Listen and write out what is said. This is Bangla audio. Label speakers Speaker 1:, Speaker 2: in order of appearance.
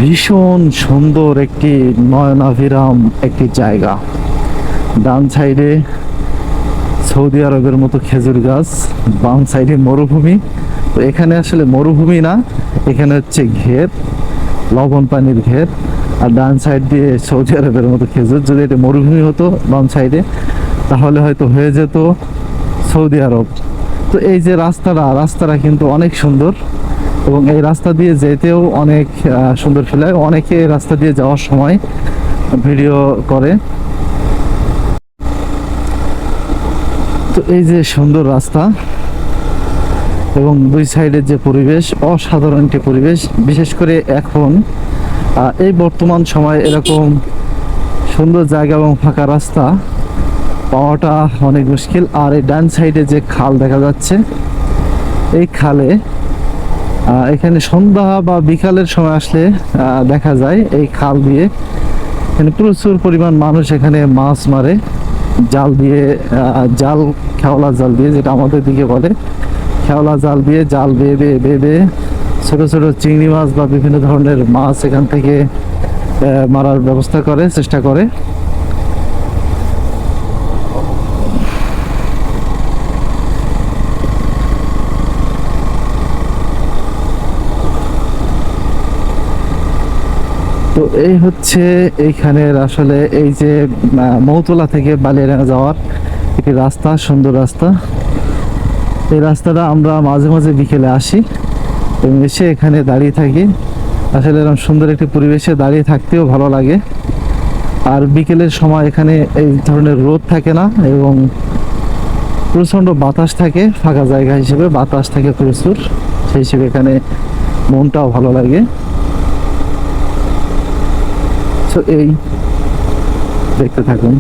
Speaker 1: ভীষণ সুন্দর একটি নয়নাভিরাম একটি জায়গা। ডান সাইডে সৌদি আরবের মতো খেজুর গাছ, বাম সাইডে মরুভূমি। তো এখানে আসলে মরুভূমি না, এখানে হচ্ছে ঘের, লবণ পানির ঘের। আর ডান সাইড দিয়ে সৌদি আরবের মতো খেজুর। যদি এটা মরুভূমি হতো বাম সাইডে, তাহলে হয়তো হয়ে যেত সৌদি আরব। তো এই যে রাস্তাটা কিন্তু অনেক সুন্দর, এবং এই রাস্তা দিয়ে যেতেও অনেক সুন্দর ফিল হয়। অনেকে এই রাস্তা দিয়ে যাওয়ার সময় ভিডিও করে। তো এই যে সুন্দর রাস্তা এবং দুই সাইডের যে পরিবেশ, অসাধারণ একটি পরিবেশ। বিশেষ করে এখন এই বর্তমান সময় এরকম সুন্দর জায়গা এবং ফাঁকা রাস্তা পাওয়াটা অনেক মুশকিল। আর এই ডান সাইডে যে খাল দেখা যাচ্ছে, এই খালে এখানে সন্ধ্যা বা বিকালের সময় আসলে দেখা যায় এই খাল দিয়ে এখানে প্রচুর পরিমাণ মানুষ এখানে মাছ মারে জাল দিয়ে, জাল, খেওলা জাল দিয়ে, যেটা আমাদের দিকে বলে খেওলা জাল দিয়ে, জাল বেয়ে বেয়ে বেয়ে বেয়ে ছোট ছোট চিংড়ি মাছ বা বিভিন্ন ধরনের মাছ এখান থেকে মারার ব্যবস্থা করে, চেষ্টা করে। তো এই হচ্ছে এইখানের আসলে এই যে মৌতলা থেকে বালিয়াডাঙ্গা যাওয়ার একটি রাস্তা, সুন্দর রাস্তা। এই রাস্তাটা আমরা মাঝে মাঝে বিকেলে আসি এবং এসে এখানে দাঁড়িয়ে থাকি। আসলে এরকম সুন্দর একটি পরিবেশে দাঁড়িয়ে থাকতেও ভালো লাগে। আর বিকেলের সময় এখানে এই ধরনের রোদ থাকে না এবং প্রচণ্ড বাতাস থাকে, ফাঁকা জায়গা হিসেবে বাতাস থাকে প্রচুর, সেই হিসেবে এখানে মনটাও ভালো লাগে। তো এই দেখতে থাকুন।